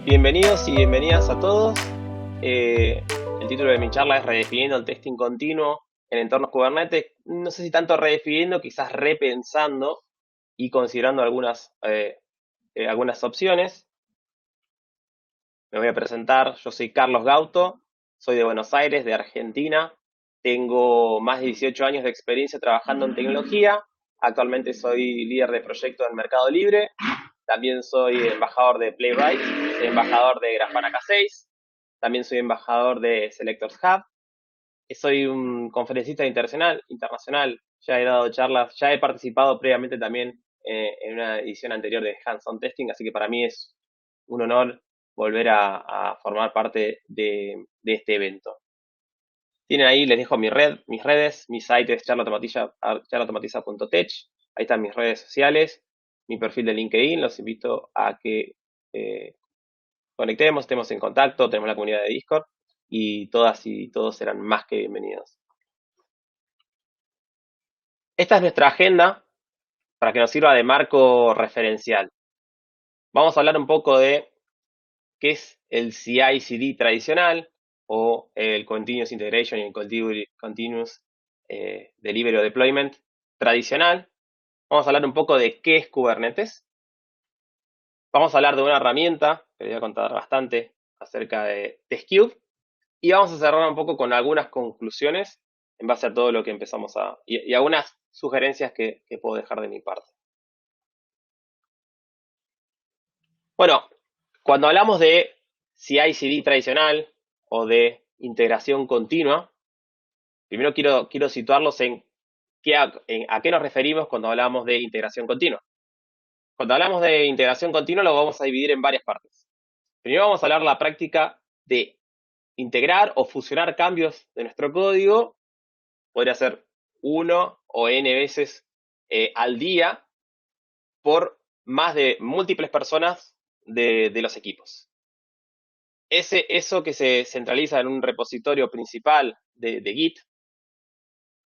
Bienvenidos y bienvenidas a todos. El título de mi charla es Redefiniendo el testing continuo en entornos Kubernetes. No sé si tanto redefiniendo, quizás repensando y considerando algunas opciones. Me voy a presentar. Yo soy Carlos Gauto, soy de Buenos Aires, de Argentina. Tengo más de 18 años de experiencia trabajando en tecnología. Actualmente soy líder de proyecto en Mercado Libre. También soy embajador de Playwright, embajador de Grafana K6. También soy embajador de Selectors Hub. Soy un conferencista internacional. Ya he dado charlas, ya he participado previamente también en una edición anterior de Hands-on Testing, así que para mí es un honor volver a formar parte de este evento. Tienen ahí, les dejo mis redes, mi site es charlaautomatiza.tech, ahí están mis redes sociales, mi perfil de LinkedIn, los invito a que conectemos, estemos en contacto, tenemos la comunidad de Discord y todas y todos serán más que bienvenidos. Esta es nuestra agenda para que nos sirva de marco referencial. Vamos a hablar un poco de qué es el CI/CD tradicional o el Continuous Integration y el Continuous Delivery o Deployment tradicional. Vamos a hablar un poco de qué es Kubernetes. Vamos a hablar de una herramienta que les voy a contar bastante acerca de TestCube. Y vamos a cerrar un poco con algunas conclusiones en base a todo lo que empezamos y algunas sugerencias que puedo dejar de mi parte. Bueno, cuando hablamos de CI/CD tradicional o de integración continua, primero quiero situarlos en a qué nos referimos cuando hablamos de integración continua. Cuando hablamos de integración continua lo vamos a dividir en varias partes. Primero vamos a hablar de la práctica de integrar o fusionar cambios de nuestro código. Podría ser 1 o n veces al día por más de múltiples personas de los equipos. Eso que se centraliza en un repositorio principal de Git,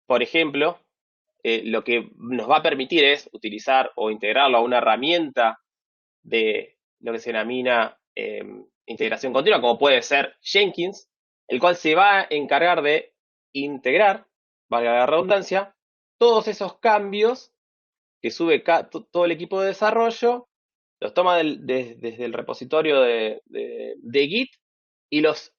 por ejemplo, lo que nos va a permitir es utilizar o integrarlo a una herramienta de lo que se denomina integración continua, como puede ser Jenkins, el cual se va a encargar de integrar, valga la redundancia, todos esos cambios que sube todo el equipo de desarrollo, los toma desde el repositorio de Git y los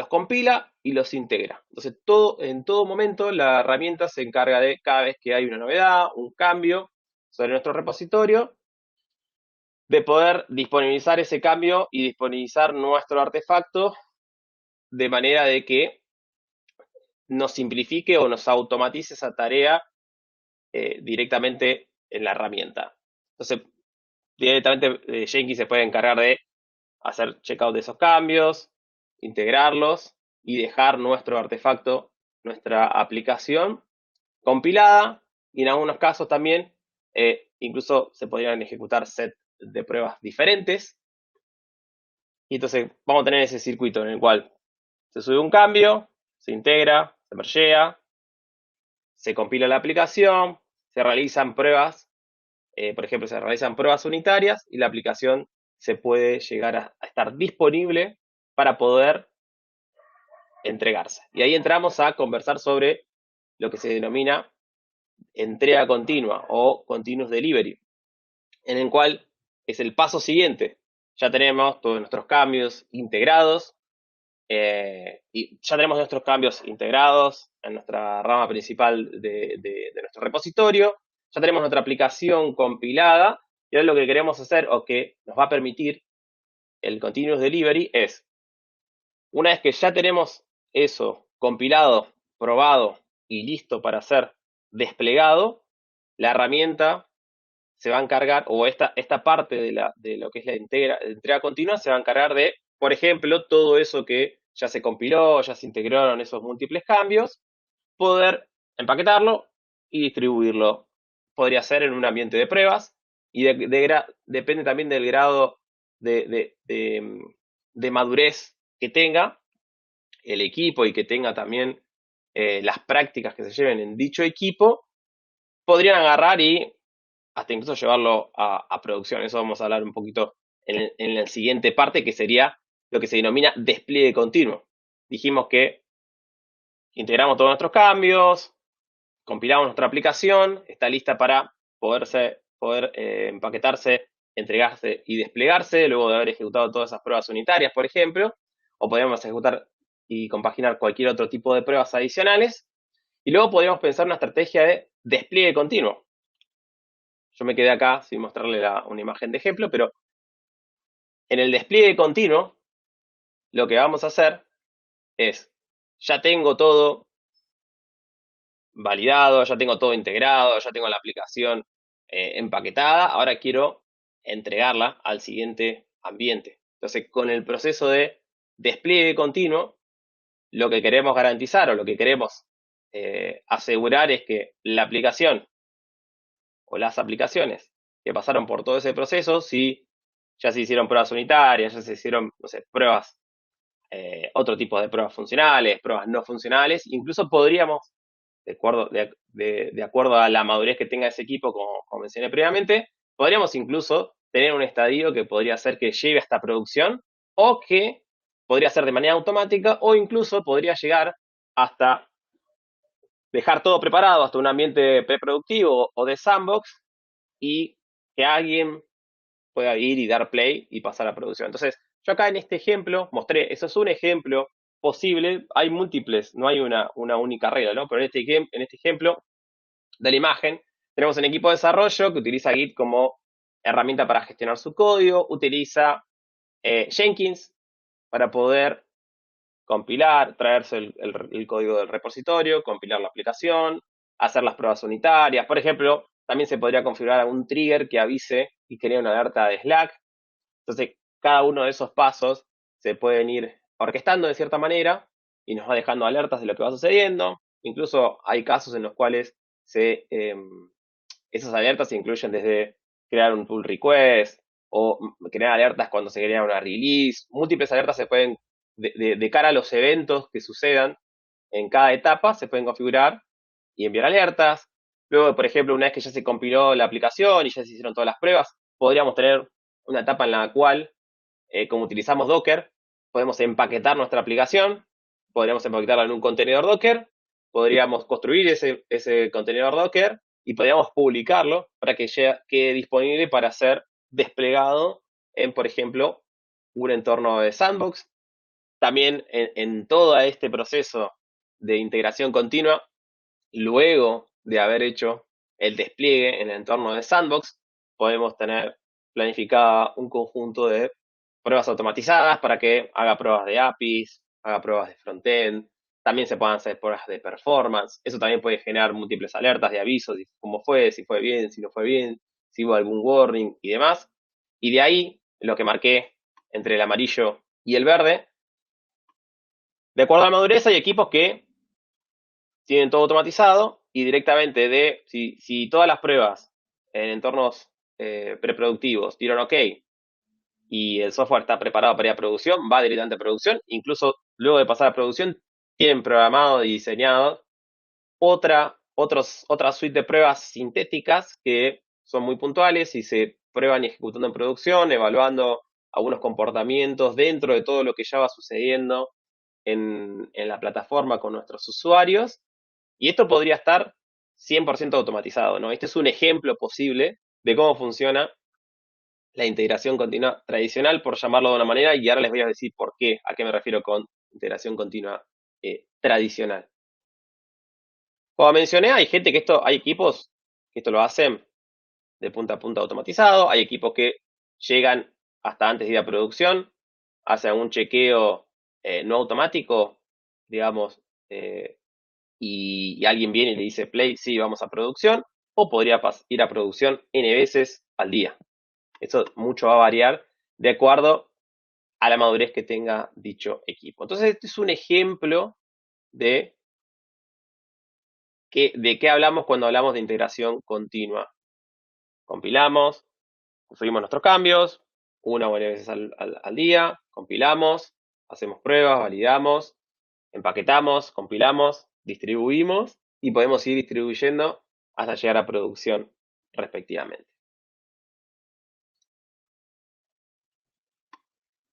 compila y los integra. Entonces, en todo momento la herramienta se encarga de, cada vez que hay una novedad, un cambio sobre nuestro repositorio, de poder disponibilizar ese cambio y disponibilizar nuestro artefacto de manera de que nos simplifique o nos automatice esa tarea directamente en la herramienta. Entonces, directamente Jenkins se puede encargar de hacer checkout de esos cambios, integrarlos y dejar nuestro artefacto, nuestra aplicación compilada, y en algunos casos también incluso se podrían ejecutar set de pruebas diferentes. Y entonces vamos a tener ese circuito en el cual se sube un cambio, se integra, se mergea, se compila la aplicación, se realizan pruebas, por ejemplo, se realizan pruebas unitarias y la aplicación se puede llegar a estar disponible para poder entregarse. Y ahí entramos a conversar sobre lo que se denomina entrega continua o continuous delivery, en el cual es el paso siguiente. Ya tenemos todos nuestros cambios integrados, y ya tenemos nuestros cambios integrados en nuestra rama principal de nuestro repositorio, ya tenemos nuestra aplicación compilada, y ahora lo que queremos hacer o que nos va a permitir el continuous delivery es, una vez que ya tenemos eso compilado, probado y listo para ser desplegado, la herramienta se va a encargar, o esta parte de lo que es la entrega continua se va a encargar de, por ejemplo, todo eso que ya se compiló, ya se integraron esos múltiples cambios, poder empaquetarlo y distribuirlo. Podría ser en un ambiente de pruebas y depende también del grado de madurez que tenga el equipo y que tenga también las prácticas que se lleven en dicho equipo, podrían agarrar y hasta incluso llevarlo a producción. Eso vamos a hablar un poquito en la siguiente parte, que sería lo que se denomina despliegue continuo. Dijimos que integramos todos nuestros cambios, compilamos nuestra aplicación, está lista para poder empaquetarse, entregarse y desplegarse luego de haber ejecutado todas esas pruebas unitarias, por ejemplo, o podríamos ejecutar y compaginar cualquier otro tipo de pruebas adicionales, y luego podríamos pensar una estrategia de despliegue continuo. Yo me quedé acá sin mostrarle una imagen de ejemplo, pero en el despliegue continuo, lo que vamos a hacer es, ya tengo todo validado, ya tengo todo integrado, ya tengo la aplicación empaquetada, ahora quiero entregarla al siguiente ambiente. Entonces, con el proceso de despliegue continuo, lo que queremos garantizar o lo que queremos asegurar es que la aplicación o las aplicaciones que pasaron por todo ese proceso, si ya se hicieron pruebas unitarias, ya se hicieron, no sé, pruebas, otro tipo de pruebas funcionales, pruebas no funcionales, incluso podríamos, de acuerdo a la madurez que tenga ese equipo, como mencioné previamente, podríamos incluso tener un estadio que podría ser que lleve hasta producción o que podría ser de manera automática o incluso podría llegar hasta dejar todo preparado, hasta un ambiente preproductivo o de sandbox y que alguien pueda ir y dar play y pasar a producción. Entonces, yo acá en este ejemplo mostré, eso es un ejemplo posible, hay múltiples, no hay una única regla, ¿no? Pero en este ejemplo de la imagen, tenemos un equipo de desarrollo que utiliza Git como herramienta para gestionar su código, utiliza Jenkins para poder compilar, traerse el código del repositorio, compilar la aplicación, hacer las pruebas unitarias. Por ejemplo, también se podría configurar algún trigger que avise y crea una alerta de Slack. Entonces, cada uno de esos pasos se pueden ir orquestando de cierta manera y nos va dejando alertas de lo que va sucediendo. Incluso hay casos en los cuales esas alertas se incluyen desde crear un pull request o crear alertas cuando se crea una release. Múltiples alertas se pueden, de cara a los eventos que sucedan en cada etapa, se pueden configurar y enviar alertas. Luego, por ejemplo, una vez que ya se compiló la aplicación y ya se hicieron todas las pruebas, podríamos tener una etapa en la cual, como utilizamos Docker, podemos empaquetar nuestra aplicación, podríamos empaquetarla en un contenedor Docker, podríamos construir ese contenedor Docker y podríamos publicarlo para que quede disponible para ser desplegado en, por ejemplo, un entorno de sandbox. También en todo este proceso de integración continua, luego de haber hecho el despliegue en el entorno de sandbox, podemos tener planificada un conjunto de pruebas automatizadas para que haga pruebas de APIs, haga pruebas de frontend, también se puedan hacer pruebas de performance. Eso también puede generar múltiples alertas de avisos, de cómo fue, si fue bien, si no fue bien, si hubo algún warning y demás. Y de ahí, lo que marqué entre el amarillo y el verde, de acuerdo a la madurez, hay equipos que tienen todo automatizado y directamente si todas las pruebas en entornos preproductivos dieron OK y el software está preparado para ir a producción, va directamente a producción. Incluso luego de pasar a producción, tienen programado y diseñado otra suite de pruebas sintéticas que son muy puntuales y se prueban y ejecutando en producción, evaluando algunos comportamientos dentro de todo lo que ya va sucediendo en la plataforma con nuestros usuarios. Y esto podría estar 100% automatizado, ¿no? Este es un ejemplo posible de cómo funciona la integración continua tradicional, por llamarlo de una manera, y ahora les voy a decir por qué, a qué me refiero con integración continua tradicional. Como mencioné, hay equipos que esto lo hacen de punta a punta automatizado, hay equipos que llegan hasta antes de ir a producción, hacen un chequeo no automático, digamos, y alguien viene y le dice play, sí, vamos a producción, o podría ir a producción N veces al día. Eso mucho va a variar de acuerdo a la madurez que tenga dicho equipo. Entonces, este es un ejemplo de qué hablamos cuando hablamos de integración continua. Compilamos, subimos nuestros cambios, una o varias veces al día, compilamos, hacemos pruebas, validamos, empaquetamos, compilamos, distribuimos y podemos ir distribuyendo hasta llegar a producción respectivamente.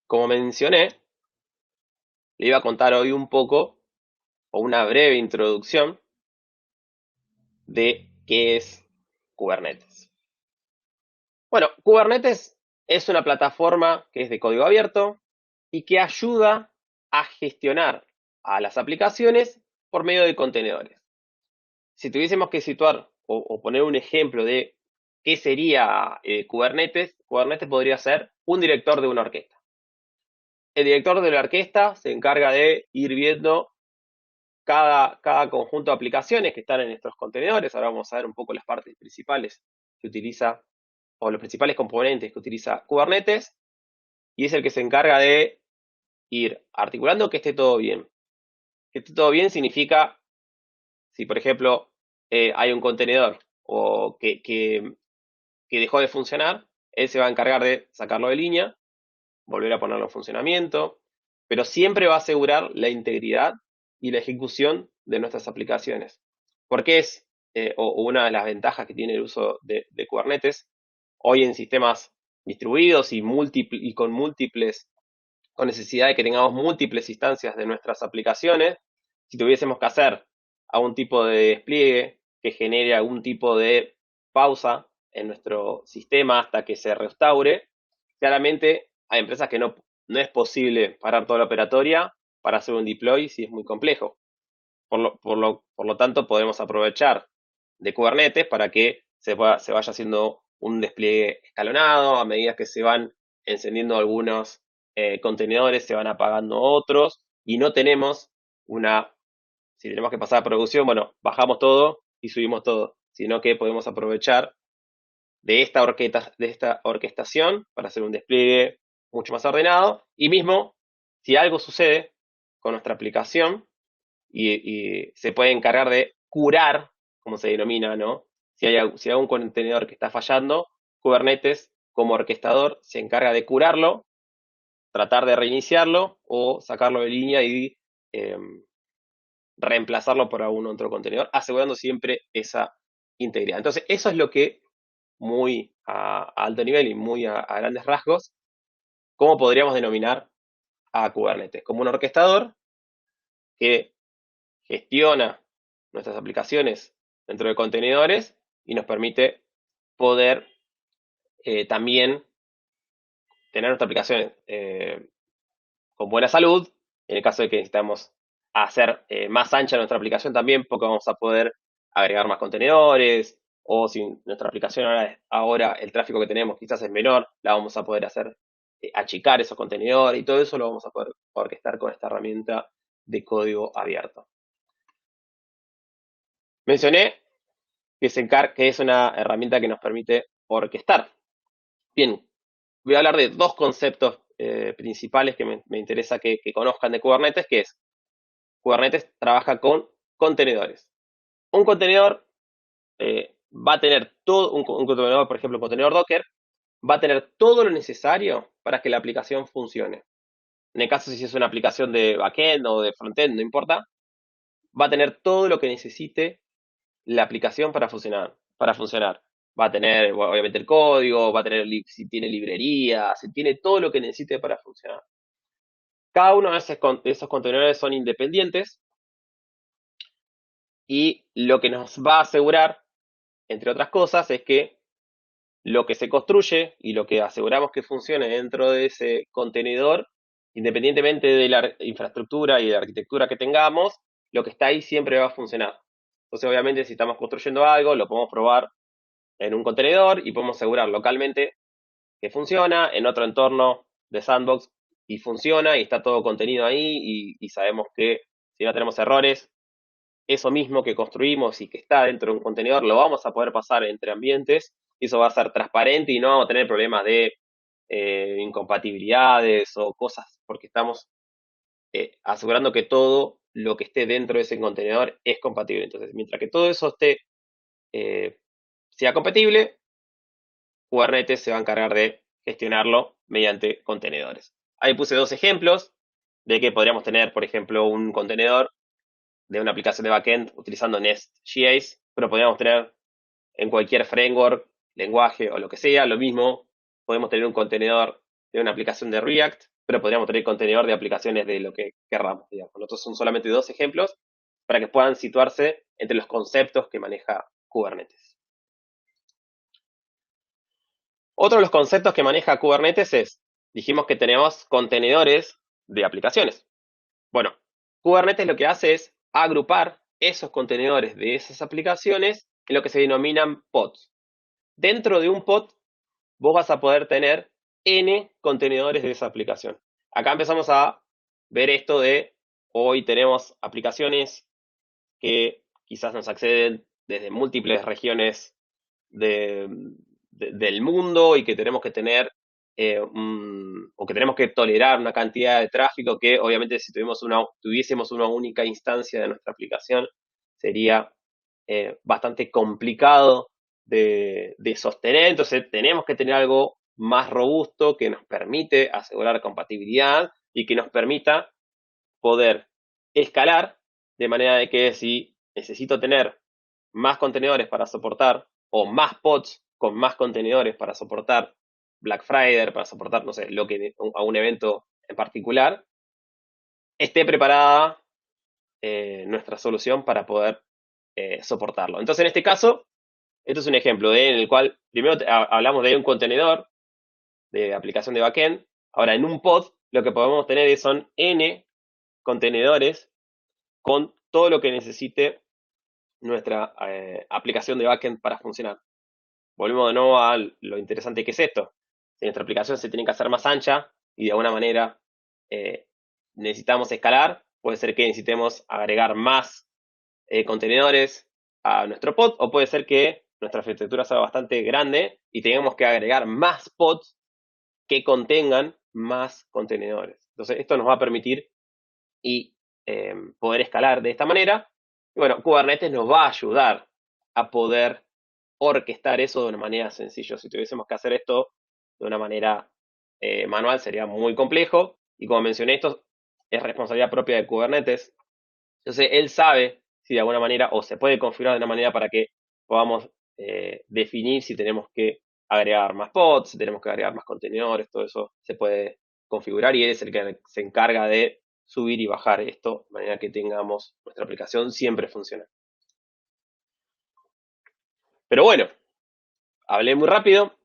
como mencioné, le iba a contar hoy un poco, o una breve introducción, de qué es Kubernetes. Bueno, Kubernetes es una plataforma que es de código abierto y que ayuda a gestionar a las aplicaciones por medio de contenedores. Si tuviésemos que situar o poner un ejemplo de qué sería Kubernetes, Kubernetes podría ser un director de una orquesta. El director de la orquesta se encarga de ir viendo cada conjunto de aplicaciones que están en estos contenedores. Ahora vamos a ver un poco las partes principales que utiliza, o los principales componentes que utiliza Kubernetes, y es el que se encarga de ir articulando que esté todo bien. Que esté todo bien significa, si por ejemplo hay un contenedor o que dejó de funcionar, él se va a encargar de sacarlo de línea, volver a ponerlo en funcionamiento, pero siempre va a asegurar la integridad y la ejecución de nuestras aplicaciones. Porque es o una de las ventajas que tiene el uso de Kubernetes hoy en sistemas distribuidos y con necesidad de que tengamos múltiples instancias de nuestras aplicaciones. Si tuviésemos que hacer algún tipo de despliegue que genere algún tipo de pausa en nuestro sistema hasta que se restaure, claramente hay empresas que no es posible parar toda la operatoria para hacer un deploy si es muy complejo. Por lo tanto, podemos aprovechar de Kubernetes para que se vaya haciendo un despliegue escalonado a medida que se van encendiendo algunos contenedores, se van apagando otros y no tenemos si tenemos que pasar a producción, bueno, bajamos todo y subimos todo, sino que podemos aprovechar de esta orquestación para hacer un despliegue mucho más ordenado y mismo si algo sucede con nuestra aplicación y se puede encargar de curar, como se denomina, ¿no? Si hay un contenedor que está fallando, Kubernetes como orquestador se encarga de curarlo, tratar de reiniciarlo o sacarlo de línea y eh, reemplazarlo por algún otro contenedor, asegurando siempre esa integridad. Entonces, eso es lo que muy a alto nivel y muy a grandes rasgos, ¿cómo podríamos denominar a Kubernetes? Como un orquestador que gestiona nuestras aplicaciones dentro de contenedores y nos permite poder también tener nuestra aplicación con buena salud. En el caso de que necesitamos hacer más ancha nuestra aplicación también, porque vamos a poder agregar más contenedores, o si nuestra aplicación ahora el tráfico que tenemos quizás es menor, la vamos a poder hacer achicar esos contenedores y todo eso lo vamos a poder orquestar con esta herramienta de código abierto. Mencioné que es una herramienta que nos permite orquestar. Bien, voy a hablar de dos conceptos principales que me interesa que conozcan de Kubernetes, que es Kubernetes trabaja con contenedores. Un contenedor va a tener todo, un contenedor, por ejemplo, un contenedor Docker, va a tener todo lo necesario para que la aplicación funcione. En el caso si es una aplicación de backend o de frontend, no importa, va a tener todo lo que necesite la aplicación para funcionar. Va a tener, obviamente, el código, va a tener, si tiene librerías, si tiene todo lo que necesite para funcionar. Cada uno de esos contenedores son independientes y lo que nos va a asegurar, entre otras cosas, es que lo que se construye y lo que aseguramos que funcione dentro de ese contenedor, independientemente de la infraestructura y de la arquitectura que tengamos, lo que está ahí siempre va a funcionar. Entonces, obviamente, si estamos construyendo algo, lo podemos probar en un contenedor y podemos asegurar localmente que funciona, en otro entorno de sandbox y funciona y está todo contenido ahí y sabemos que si no tenemos errores, eso mismo que construimos y que está dentro de un contenedor lo vamos a poder pasar entre ambientes y eso va a ser transparente y no vamos a tener problemas de incompatibilidades o cosas porque estamos asegurando que todo lo que esté dentro de ese contenedor es compatible. Entonces, mientras que todo eso eh, sea compatible, Kubernetes se va a encargar de gestionarlo mediante contenedores. Ahí puse dos ejemplos de que podríamos tener, por ejemplo, un contenedor de una aplicación de backend utilizando Nest.js, pero podríamos tener en cualquier framework, lenguaje o lo que sea, lo mismo. Podemos tener un contenedor de una aplicación de React pero podríamos tener contenedor de aplicaciones de lo que querramos, digamos. Nosotros son solamente dos ejemplos para que puedan situarse entre los conceptos que maneja Kubernetes. Otro de los conceptos que maneja Kubernetes es, dijimos que tenemos contenedores de aplicaciones. Bueno, Kubernetes lo que hace es agrupar esos contenedores de esas aplicaciones en lo que se denominan pods. Dentro de un pod, vos vas a poder tener N contenedores de esa aplicación. Acá empezamos a ver esto de, hoy tenemos aplicaciones que quizás nos acceden desde múltiples regiones del mundo y que tenemos que tener o que tenemos que tolerar una cantidad de tráfico que obviamente si tuviésemos una única instancia de nuestra aplicación sería bastante complicado de sostener. Entonces tenemos que tener algo más robusto que nos permite asegurar compatibilidad y que nos permita poder escalar de manera de que si necesito tener más contenedores para soportar o más pods con más contenedores para soportar Black Friday, para soportar, no sé, a un evento en particular, esté preparada nuestra solución para poder soportarlo. Entonces, en este caso, esto es un ejemplo en el cual primero hablamos de un contenedor de aplicación de backend. Ahora, en un pod, lo que podemos tener son N contenedores con todo lo que necesite nuestra aplicación de backend para funcionar. Volvemos de nuevo a lo interesante que es esto. Si nuestra aplicación se tiene que hacer más ancha y de alguna manera necesitamos escalar, puede ser que necesitemos agregar más contenedores a nuestro pod, o puede ser que nuestra arquitectura sea bastante grande y tengamos que agregar más pods que contengan más contenedores. Entonces, esto nos va a permitir poder escalar de esta manera. Y bueno, Kubernetes nos va a ayudar a poder orquestar eso de una manera sencilla. Si tuviésemos que hacer esto de una manera manual sería muy complejo. Y como mencioné, esto es responsabilidad propia de Kubernetes. Entonces, él sabe si de alguna manera, o se puede configurar de una manera para que podamos definir si tenemos que agregar más pods, si tenemos que agregar más contenedores, todo eso se puede configurar y él es el que se encarga de subir y bajar esto de manera que tengamos nuestra aplicación siempre funciona. Pero bueno, hablé muy rápido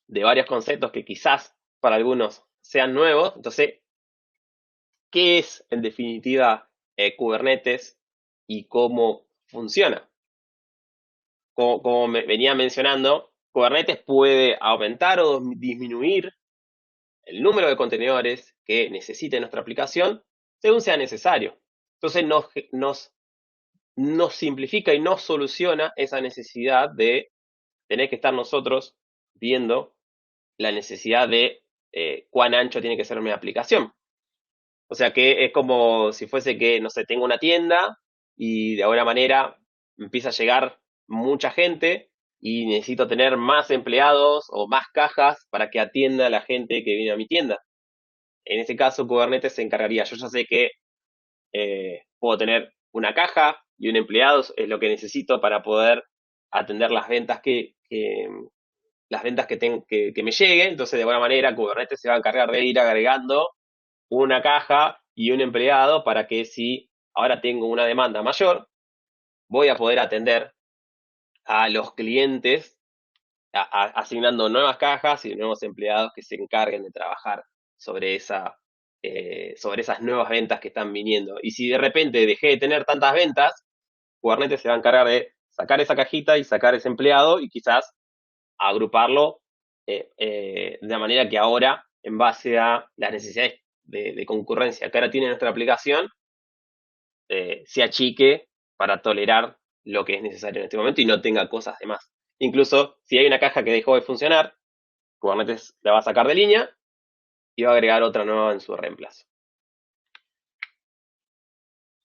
de varios conceptos que quizás para algunos sean nuevos. Entonces, ¿qué es en definitiva Kubernetes y cómo funciona? Como venía mencionando, Kubernetes puede aumentar o disminuir el número de contenedores que necesite nuestra aplicación según sea necesario. Entonces nos simplifica y nos soluciona esa necesidad de tener que estar nosotros viendo la necesidad de cuán ancho tiene que ser mi aplicación. O sea que es como si fuese que, no sé, tengo una tienda y de alguna manera empieza a llegar mucha gente y necesito tener más empleados o más cajas para que atienda a la gente que viene a mi tienda. En este caso, Kubernetes se encargaría. Yo ya sé que puedo tener una caja y un empleado, es lo que necesito para poder atender las ventas que me lleguen. Entonces, de alguna manera, Kubernetes se va a encargar de ir agregando una caja y un empleado para que si ahora tengo una demanda mayor, voy a poder atender a los clientes asignando nuevas cajas y nuevos empleados que se encarguen de trabajar sobre esas nuevas ventas que están viniendo. Y si de repente dejé de tener tantas ventas, Kubernetes se va a encargar de sacar esa cajita y sacar ese empleado y quizás agruparlo de la manera que ahora, en base a las necesidades de concurrencia que ahora tiene nuestra aplicación, se achique para tolerar lo que es necesario en este momento y no tenga cosas de más. Incluso si hay una caja que dejó de funcionar, Kubernetes la va a sacar de línea y va a agregar otra nueva en su reemplazo.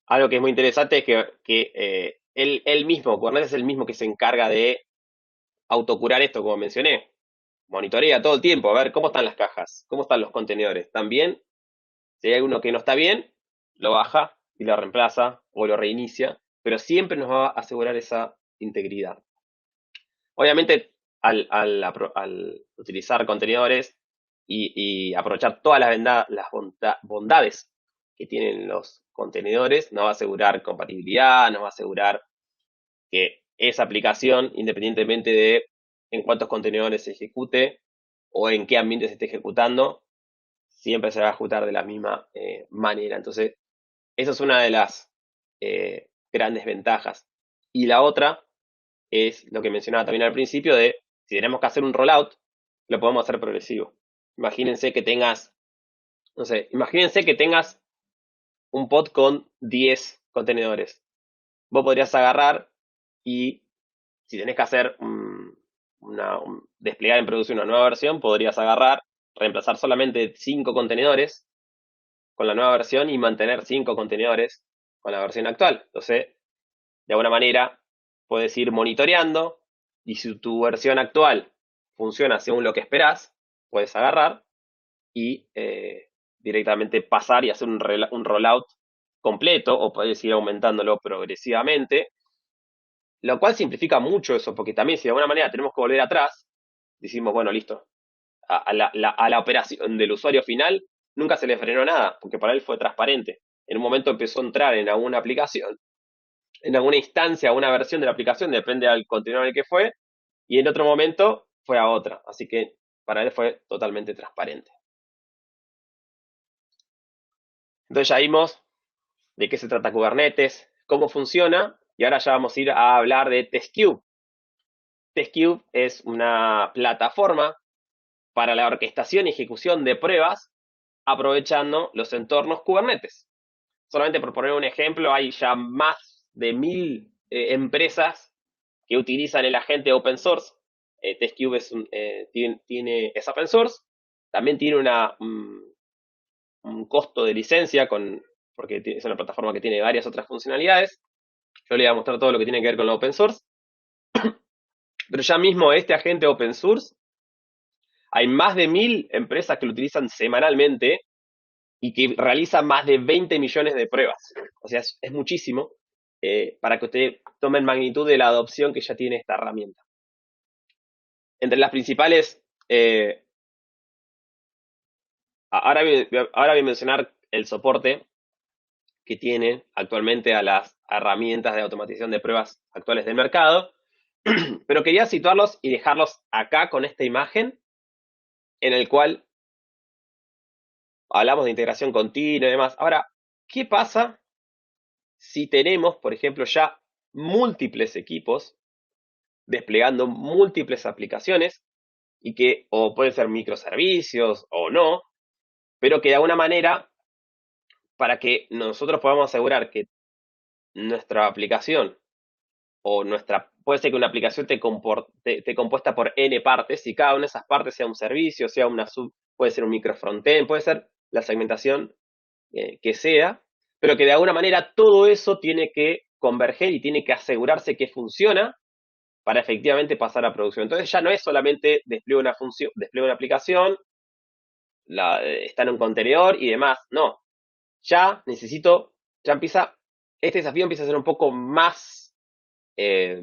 Algo que es muy interesante es que él mismo, Kubernetes es el mismo que se encarga de autocurar esto, como mencioné. Monitorea todo el tiempo, a ver cómo están las cajas, cómo están los contenedores, ¿están bien? Si hay alguno que no está bien, lo baja y lo reemplaza o lo reinicia, pero siempre nos va a asegurar esa integridad. Obviamente, al utilizar contenedores, y aprovechar todas las bondades que tienen los contenedores, nos va a asegurar compatibilidad, nos va a asegurar que esa aplicación, independientemente de en cuántos contenedores se ejecute o en qué ambiente se esté ejecutando, siempre se va a ejecutar de la misma manera. Entonces, esa es una de las grandes ventajas. Y la otra es lo que mencionaba también al principio de si tenemos que hacer un rollout, lo podemos hacer progresivo. Imagínense que tengas, no sé, imagínense que tengas un pod con 10 contenedores. Vos podrías agarrar y si tenés que hacer desplegar en producción una nueva versión, podrías agarrar, reemplazar solamente 5 contenedores con la nueva versión y mantener 5 contenedores con la versión actual. Entonces, de alguna manera, puedes ir monitoreando y si tu versión actual funciona según lo que esperás, puedes agarrar y directamente pasar y hacer un rollout completo o puedes ir aumentándolo progresivamente, lo cual simplifica mucho eso, porque también si de alguna manera tenemos que volver atrás, decimos, bueno, listo, a la operación del usuario final nunca se le frenó nada, porque para él fue transparente. En un momento empezó a entrar en alguna aplicación, en alguna instancia, alguna versión de la aplicación, depende del contenedor en el que fue, y en otro momento fue a otra. Así que para él fue totalmente transparente. Entonces ya vimos de qué se trata Kubernetes, cómo funciona, y ahora ya vamos a ir a hablar de TestCube. TestCube es una plataforma para la orquestación y ejecución de pruebas aprovechando los entornos Kubernetes. Solamente por poner un ejemplo, hay ya más de 1000 empresas que utilizan el agente open source. TestCube es open source, también tiene un costo de licencia porque es una plataforma que tiene varias otras funcionalidades. Yo le voy a mostrar todo lo que tiene que ver con la open source. Pero ya mismo este agente open source, hay más de 1000 empresas que lo utilizan semanalmente y que realiza más de 20 millones de pruebas. O sea, es muchísimo para que usted tome magnitud de la adopción que ya tiene esta herramienta. Entre las principales, ahora voy a mencionar el soporte que tiene actualmente a las herramientas de automatización de pruebas actuales del mercado, pero quería situarlos y dejarlos acá con esta imagen en el cual hablamos de integración continua y demás. Ahora, ¿qué pasa si tenemos, por ejemplo, ya múltiples equipos desplegando múltiples aplicaciones y que o pueden ser microservicios o no, pero que de alguna manera, para que nosotros podamos asegurar que nuestra aplicación puede ser que una aplicación te compuesta por N partes y cada una de esas partes sea un servicio, sea puede ser un microfrontend, puede ser la segmentación que sea, pero que de alguna manera todo eso tiene que converger y tiene que asegurarse que funciona para efectivamente pasar a producción. Entonces ya no es solamente despliegue una función, despliegue una aplicación, está en un contenedor y demás. No, este desafío empieza a ser un poco eh,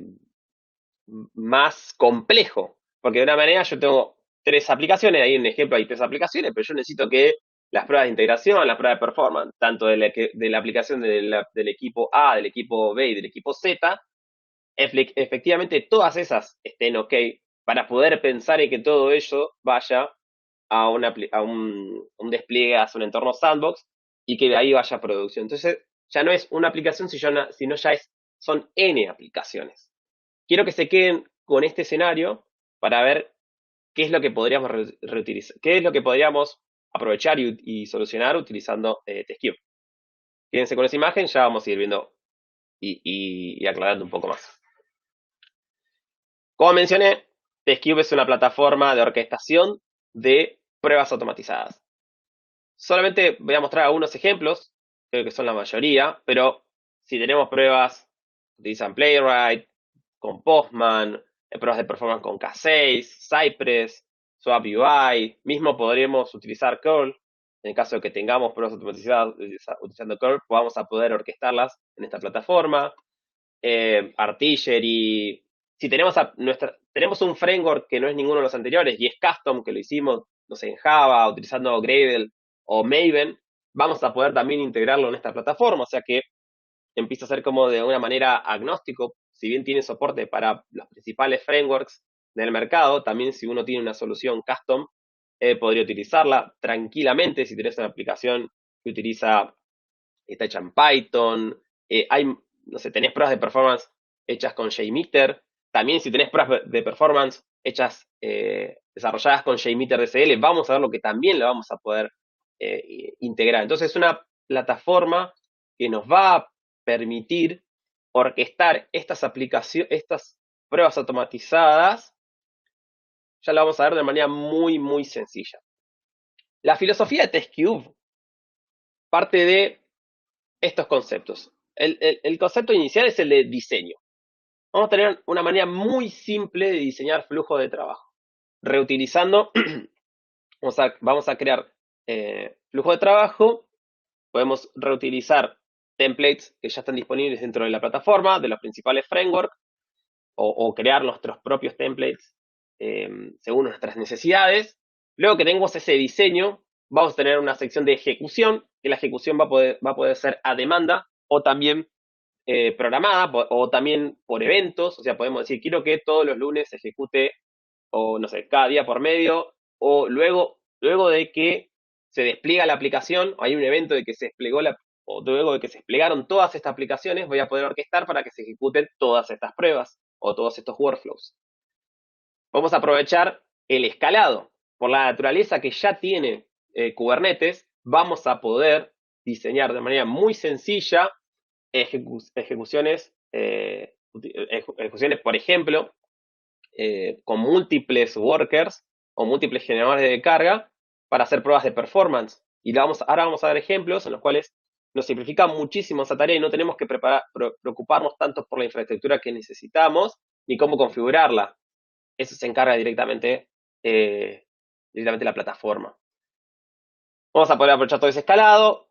más complejo, porque de una manera yo tengo 3 aplicaciones, ahí en un ejemplo hay 3 aplicaciones, pero yo necesito que las pruebas de integración, las pruebas de performance, tanto de la aplicación del equipo A, del equipo B y del equipo Z, efectivamente todas esas estén ok para poder pensar en que todo ello vaya a un despliegue, a un entorno sandbox y que de ahí vaya a producción. Entonces ya no es una aplicación, sino ya son N aplicaciones. Quiero que se queden con este escenario para ver qué es lo que podríamos reutilizar, qué es lo que podríamos aprovechar y solucionar utilizando TestCube. Quédense con esa imagen, ya vamos a ir viendo y aclarando un poco más. Como mencioné, TestCube es una plataforma de orquestación de pruebas automatizadas. Solamente voy a mostrar algunos ejemplos, creo que son la mayoría, pero si tenemos pruebas, utilizan Playwright, con Postman, pruebas de performance con K6, Cypress, Swap UI, mismo podríamos utilizar curl, en el caso de que tengamos pruebas automatizadas utilizando curl, vamos a poder orquestarlas en esta plataforma. Artillery, si tenemos un framework que no es ninguno de los anteriores y es custom, que lo hicimos no sé, en Java, utilizando Gradle o Maven, vamos a poder también integrarlo en esta plataforma, o sea que empieza a ser como de una manera agnóstico, si bien tiene soporte para los principales frameworks del mercado, también si uno tiene una solución custom, podría utilizarla tranquilamente si tenés una aplicación que está hecha en Python, hay, no sé, tenés pruebas de performance hechas con JMeter, también si tenés pruebas de performance hechas, desarrolladas con JMeter DSL, vamos a ver lo que también lo vamos a poder integrar. Entonces es una plataforma que nos va a permitir orquestar estas aplicaciones, estas pruebas automatizadas, ya lo vamos a ver de manera muy, muy sencilla. La filosofía de TestCube parte de estos conceptos. El concepto inicial es el de diseño. Vamos a tener una manera muy simple de diseñar flujo de trabajo. Reutilizando, vamos a crear flujo de trabajo, podemos reutilizar templates que ya están disponibles dentro de la plataforma, de los principales frameworks, o crear nuestros propios templates según nuestras necesidades. Luego que tengamos ese diseño, vamos a tener una sección de ejecución, que la ejecución va a poder ser a demanda o también programada, o también por eventos. O sea, podemos decir, quiero que todos los lunes se ejecute, o no sé, cada día por medio, o luego de que se despliega la aplicación, o hay un evento de que se desplegó o luego de que se desplegaron todas estas aplicaciones, voy a poder orquestar para que se ejecuten todas estas pruebas o todos estos workflows. Vamos a aprovechar el escalado. Por la naturaleza que ya tiene Kubernetes, vamos a poder diseñar de manera muy sencilla ejecuciones, por ejemplo, con múltiples workers o múltiples generadores de carga para hacer pruebas de performance. Y ahora vamos a ver ejemplos en los cuales nos simplifica muchísimo esa tarea y no tenemos que preocuparnos tanto por la infraestructura que necesitamos ni cómo configurarla. Eso se encarga directamente la plataforma. Vamos a poder aprovechar todo ese escalado,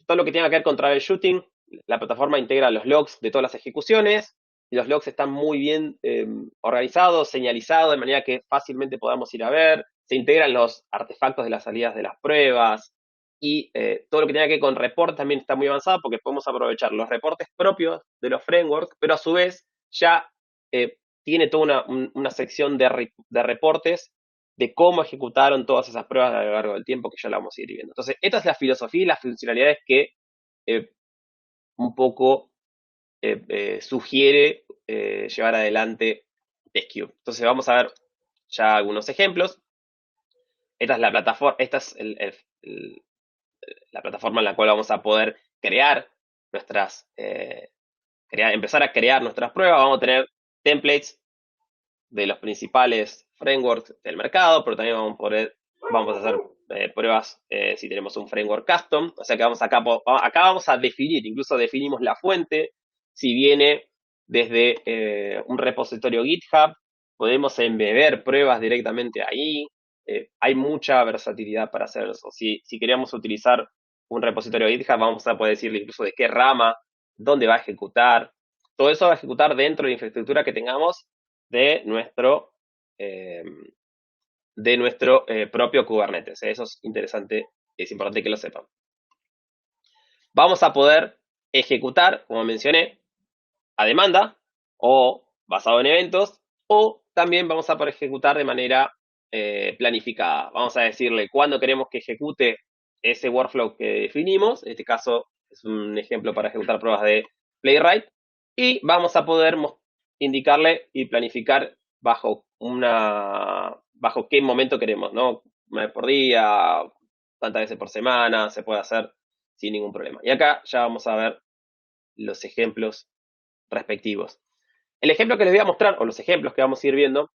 todo lo que tenga que ver con troubleshooting. La plataforma integra los logs de todas las ejecuciones, y los logs están muy bien organizados, señalizados, de manera que fácilmente podamos ir a ver. Se integran los artefactos de las salidas de las pruebas, y todo lo que tenga que ver con reportes también está muy avanzado, porque podemos aprovechar los reportes propios de los frameworks, pero a su vez ya tiene toda una sección de reportes de cómo ejecutaron todas esas pruebas a lo largo del tiempo, que ya la vamos a ir viendo. Entonces, esta es la filosofía y las funcionalidades que un poco sugiere llevar adelante TestCube. Entonces, vamos a ver ya algunos ejemplos. Esta es la plataforma, la plataforma en la cual vamos a poder crear empezar a crear nuestras pruebas. Vamos a tener templates de los principales frameworks del mercado, pero también vamos a hacer pruebas si tenemos un framework custom. O sea que acá vamos a definir, incluso definimos la fuente. Si viene desde un repositorio GitHub, podemos embeber pruebas directamente ahí. Hay mucha versatilidad para hacer eso. Si queremos utilizar un repositorio GitHub, vamos a poder decirle incluso de qué rama, dónde va a ejecutar. Todo eso va a ejecutar dentro de la infraestructura que tengamos de nuestro propio Kubernetes. Eso es interesante, es importante que lo sepan. Vamos a poder ejecutar, como mencioné, a demanda o basado en eventos, o también vamos a poder ejecutar de manera planificada. Vamos a decirle cuándo queremos que ejecute ese workflow que definimos. En este caso es un ejemplo para ejecutar pruebas de Playwright. Y vamos a poder indicarle y planificar bajo qué momento queremos, ¿no? Una vez por día, tantas veces por semana, se puede hacer sin ningún problema. Y acá ya vamos a ver los ejemplos respectivos. El ejemplo que les voy a mostrar, o los ejemplos que vamos a ir viendo,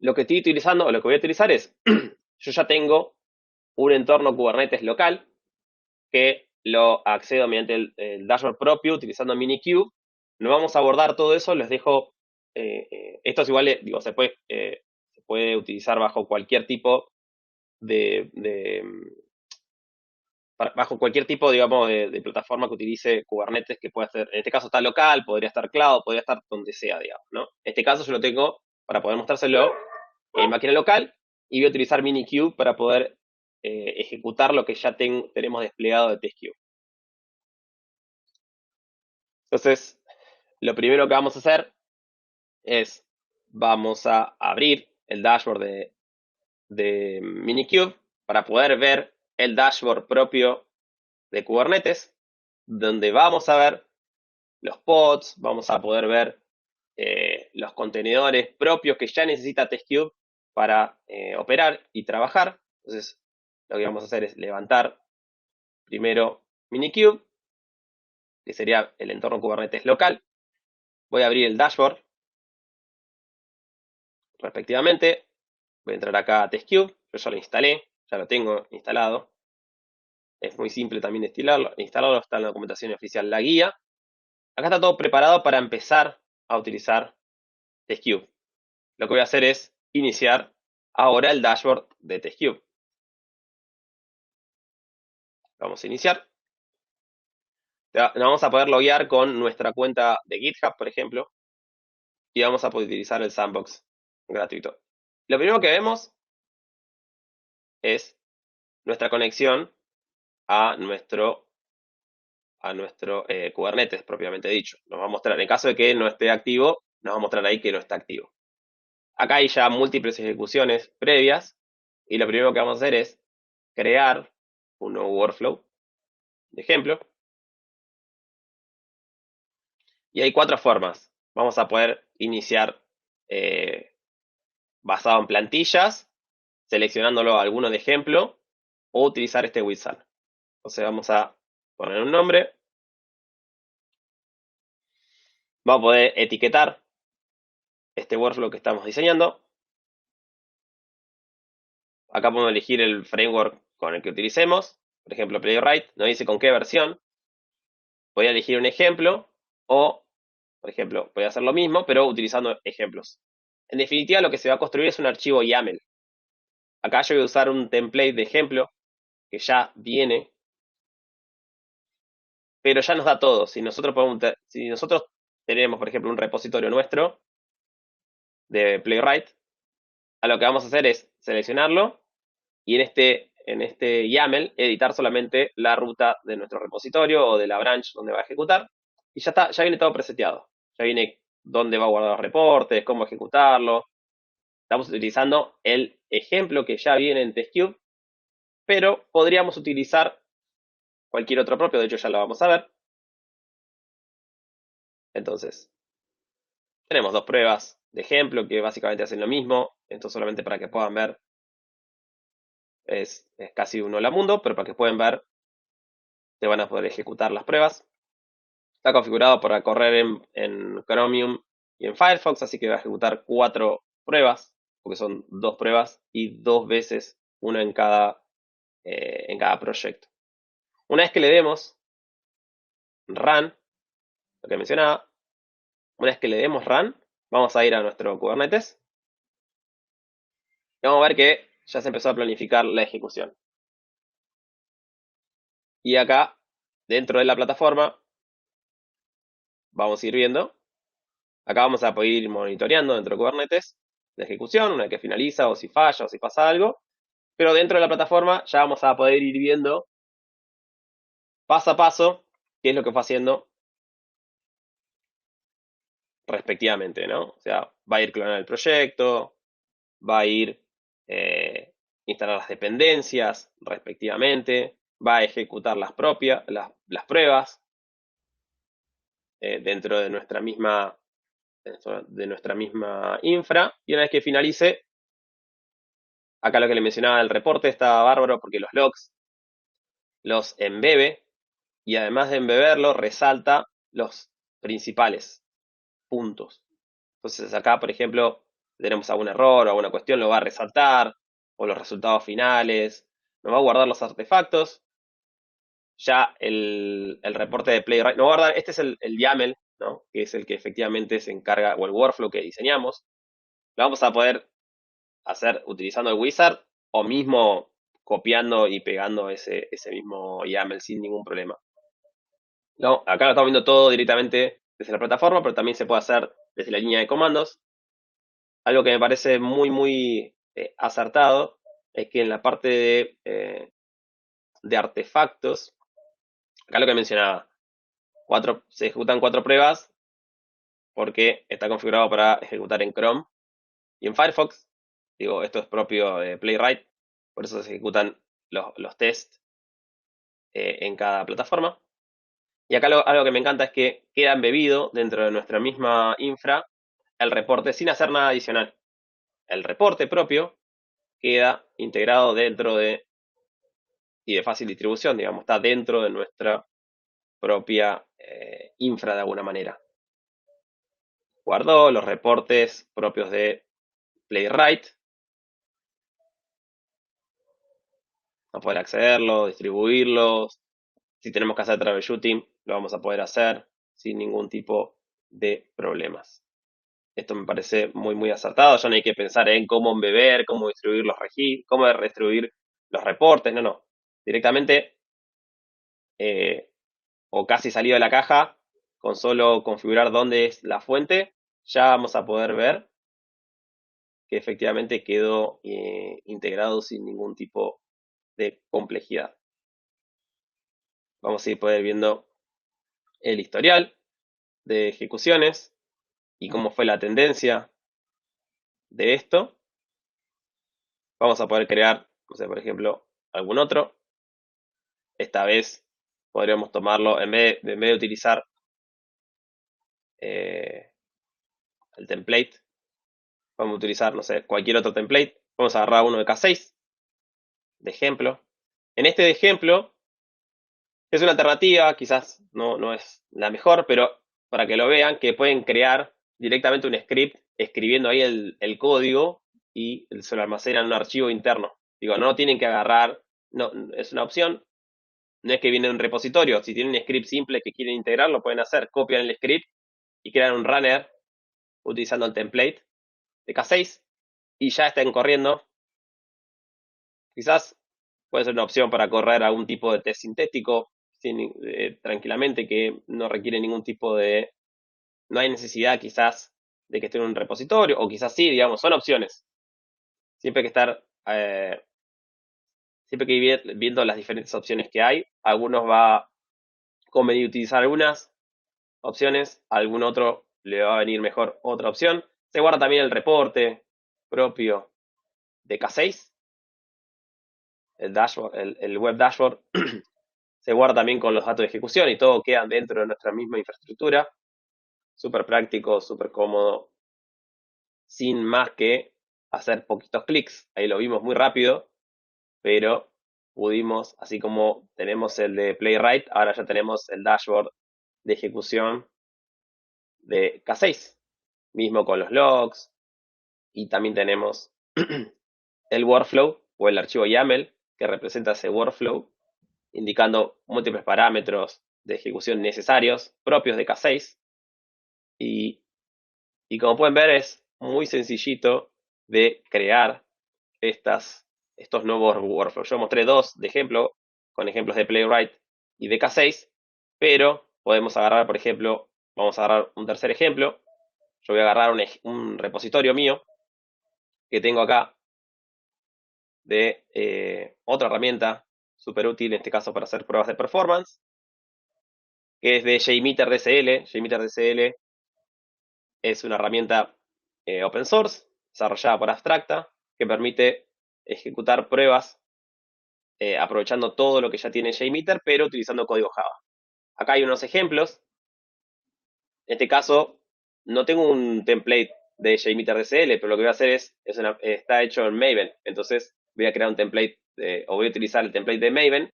lo que estoy utilizando, o lo que voy a utilizar es, yo ya tengo un entorno Kubernetes local, que lo accedo mediante el dashboard propio, utilizando Minikube. No vamos a abordar todo eso, les dejo, esto es igual, digo, se puede utilizar bajo cualquier tipo bajo cualquier tipo, digamos, de plataforma que utilice Kubernetes, que puede ser, en este caso está local, podría estar cloud, podría estar donde sea, digamos, ¿no? En este caso yo lo tengo para poder mostrárselo en máquina local, y voy a utilizar Minikube para poder ejecutar lo que ya tenemos desplegado de TestCube. Entonces, lo primero que vamos a hacer es, vamos a abrir el dashboard de Minikube para poder ver el dashboard propio de Kubernetes, donde vamos a ver los pods, vamos a poder ver los contenedores propios que ya necesita TestCube para operar y trabajar. Entonces, lo que vamos a hacer es levantar primero Minikube, que sería el entorno Kubernetes local. Voy a abrir el dashboard respectivamente. Voy a entrar acá a TestCube. Yo ya lo instalé, ya lo tengo instalado. Es muy simple también instalarlo. Está en la documentación oficial, la guía. Acá está todo preparado para empezar a utilizar TestCube. Lo que voy a hacer es iniciar ahora el dashboard de TestCube. Vamos a iniciar. Nos vamos a poder loguear con nuestra cuenta de GitHub, por ejemplo, y vamos a poder utilizar el sandbox gratuito. Lo primero que vemos es nuestra conexión a nuestro Kubernetes propiamente dicho. Nos va a mostrar, en caso de que no esté activo, nos va a mostrar ahí que no está activo. Acá hay ya múltiples ejecuciones previas y lo primero que vamos a hacer es crear un nuevo workflow de ejemplo. Y hay 4 formas. Vamos a poder iniciar basado en plantillas, seleccionándolo alguno de ejemplo, o utilizar este wizard. Entonces vamos a poner un nombre. Vamos a poder etiquetar este workflow que estamos diseñando. Acá podemos elegir el framework con el que utilicemos. Por ejemplo, Playwright nos dice con qué versión. Voy a elegir un ejemplo o, por ejemplo, voy a hacer lo mismo, pero utilizando ejemplos. En definitiva, lo que se va a construir es un archivo YAML. Acá yo voy a usar un template de ejemplo que ya viene, pero ya nos da todo. Si nosotros tenemos, por ejemplo, un repositorio nuestro de Playwright, a lo que vamos a hacer es seleccionarlo y en este YAML editar solamente la ruta de nuestro repositorio o de la branch donde va a ejecutar. Y ya está, ya viene todo preseteado. Ya viene dónde va a guardar los reportes, cómo ejecutarlo. Estamos utilizando el ejemplo que ya viene en TestCube, pero podríamos utilizar cualquier otro propio, de hecho ya lo vamos a ver. Entonces, tenemos 2 pruebas de ejemplo que básicamente hacen lo mismo. Esto solamente para que puedan ver. Es casi uno la mundo, pero para que puedan ver, se van a poder ejecutar las pruebas. Está configurado para correr en Chromium y en Firefox, así que va a ejecutar 4 pruebas, porque son 2 pruebas y 2 veces una en cada proyecto. Una vez que le demos run, lo que mencionaba, una vez que le demos run, vamos a ir a nuestro Kubernetes y vamos a ver que ya se empezó a planificar la ejecución. Y acá, dentro de la plataforma, vamos a ir viendo. Acá vamos a poder ir monitoreando dentro de Kubernetes la ejecución, una vez que finaliza, o si falla, o si pasa algo. Pero dentro de la plataforma ya vamos a poder ir viendo paso a paso qué es lo que fue haciendo respectivamente, ¿no? O sea, va a ir clonar el proyecto, va a ir instalar las dependencias respectivamente, va a ejecutar las pruebas dentro de nuestra misma infra, y una vez que finalice, acá lo que le mencionaba del reporte está bárbaro porque los logs los embebe y además de embeberlo resalta los principales puntos. Entonces acá, por ejemplo, tenemos algún error o alguna cuestión, lo va a resaltar, o los resultados finales, nos va a guardar los artefactos. Ya el reporte de Playwright, nos va a guardar, este es el YAML, ¿no? Que es el que efectivamente se encarga, o el workflow que diseñamos. Lo vamos a poder hacer utilizando el wizard o mismo copiando y pegando ese mismo YAML sin ningún problema. No, acá lo estamos viendo todo directamente desde la plataforma, pero también se puede hacer desde la línea de comandos. Algo que me parece muy, muy acertado es que en la parte de artefactos, acá lo que mencionaba, se ejecutan 4 pruebas porque está configurado para ejecutar en Chrome y en Firefox. Digo, esto es propio de Playwright, por eso se ejecutan los tests en cada plataforma. Y acá algo que me encanta es que queda embebido dentro de nuestra misma infra el reporte sin hacer nada adicional. El reporte propio queda integrado dentro y de fácil distribución, digamos, está dentro de nuestra propia infra de alguna manera. Guardo los reportes propios de Playwright. Vamos a poder accederlos, distribuirlos. Si tenemos que hacer troubleshooting, lo vamos a poder hacer sin ningún tipo de problemas. Esto me parece muy, muy acertado. Ya no hay que pensar en cómo embeber, cómo distribuir los registros, cómo distribuir los reportes. No. Directamente, o casi salido de la caja, con solo configurar dónde es la fuente, ya vamos a poder ver que efectivamente quedó integrado sin ningún tipo de complejidad. Vamos a ir poder viendo el historial de ejecuciones y cómo fue la tendencia de esto. Vamos a poder crear, no sé, por ejemplo, algún otro. Esta vez podríamos tomarlo, en vez de utilizar el template, vamos a utilizar, no sé, cualquier otro template. Vamos a agarrar uno de K6, de ejemplo. En este de ejemplo, es una alternativa, quizás no es la mejor, pero para que lo vean, que pueden crear directamente un script escribiendo ahí el código y se lo almacenan en un archivo interno. Digo, no tienen que agarrar, no, es una opción, no es que viene en un repositorio. Si tienen un script simple que quieren integrar, lo pueden hacer. Copian el script y crean un runner utilizando el template de K6 y ya están corriendo. Quizás puede ser una opción para correr algún tipo de test sintético tranquilamente, que no requiere ningún tipo de... No hay necesidad quizás de que esté en un repositorio, o quizás sí, digamos, son opciones. Siempre hay que estar... siempre que ir viendo las diferentes opciones que hay. Algunos va a convenir utilizar algunas opciones, a algún otro le va a venir mejor otra opción. Se guarda también el reporte propio de K6, el dashboard, el web dashboard. Se guarda también con los datos de ejecución y todo queda dentro de nuestra misma infraestructura. Súper práctico, súper cómodo, sin más que hacer poquitos clics. Ahí lo vimos muy rápido, pero pudimos, así como tenemos el de Playwright, ahora ya tenemos el dashboard de ejecución de K6, mismo con los logs, y también tenemos el workflow o el archivo YAML que representa ese workflow, indicando múltiples parámetros de ejecución necesarios propios de K6. Y como pueden ver, es muy sencillito de crear estos nuevos workflows. Yo mostré dos de ejemplo, con ejemplos de Playwright y de K6, pero podemos agarrar, por ejemplo, vamos a agarrar un tercer ejemplo. Yo voy a agarrar un repositorio mío que tengo acá de otra herramienta súper útil, en este caso para hacer pruebas de performance, que es de JMeter DSL. JMeter DSL es una herramienta open source desarrollada por Abstracta que permite ejecutar pruebas aprovechando todo lo que ya tiene JMeter, pero utilizando código Java. Acá hay unos ejemplos. En este caso, no tengo un template de JMeter DSL, pero lo que voy a hacer está hecho en Maven. Entonces voy a crear un template, o voy a utilizar el template de Maven.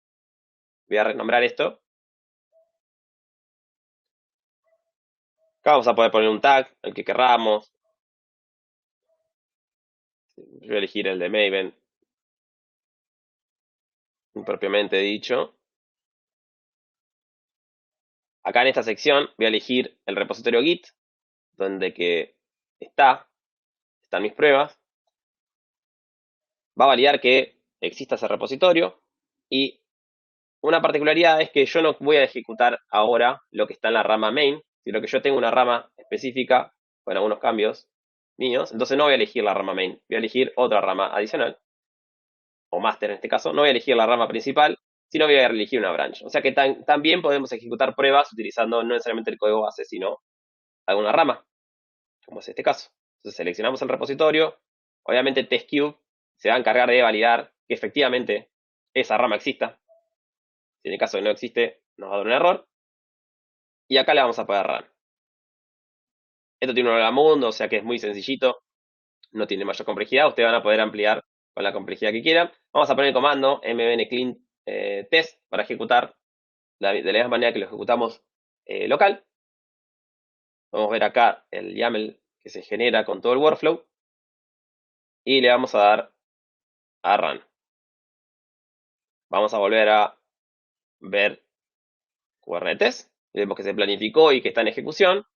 Voy a renombrar esto. Acá vamos a poder poner un tag, el que querramos. Yo voy a elegir el de Maven, propiamente dicho. Acá en esta sección voy a elegir el repositorio Git, donde que están mis pruebas. Va a validar que exista ese repositorio. Y una particularidad es que yo no voy a ejecutar ahora lo que está en la rama main, sino que yo tengo una rama específica con algunos cambios. míos, entonces no voy a elegir la rama main, voy a elegir otra rama adicional, o master en este caso, no voy a elegir la rama principal, sino voy a elegir una branch. O sea que también podemos ejecutar pruebas utilizando no necesariamente el código base, sino alguna rama, como es este caso. Entonces seleccionamos el repositorio, obviamente TestCube se va a encargar de validar que efectivamente esa rama exista. Si en el caso de que no existe, nos va a dar un error. Y acá le vamos a poner run. Esto tiene un hola mundo, o sea que es muy sencillito, no tiene mayor complejidad. Ustedes van a poder ampliar con la complejidad que quieran. Vamos a poner el comando mbn clean test para ejecutar de la misma manera que lo ejecutamos local. Vamos a ver acá el YAML que se genera con todo el workflow. Y le vamos a dar a run. Vamos a volver a ver Kubernetes. Vemos que se planificó y que está en ejecución.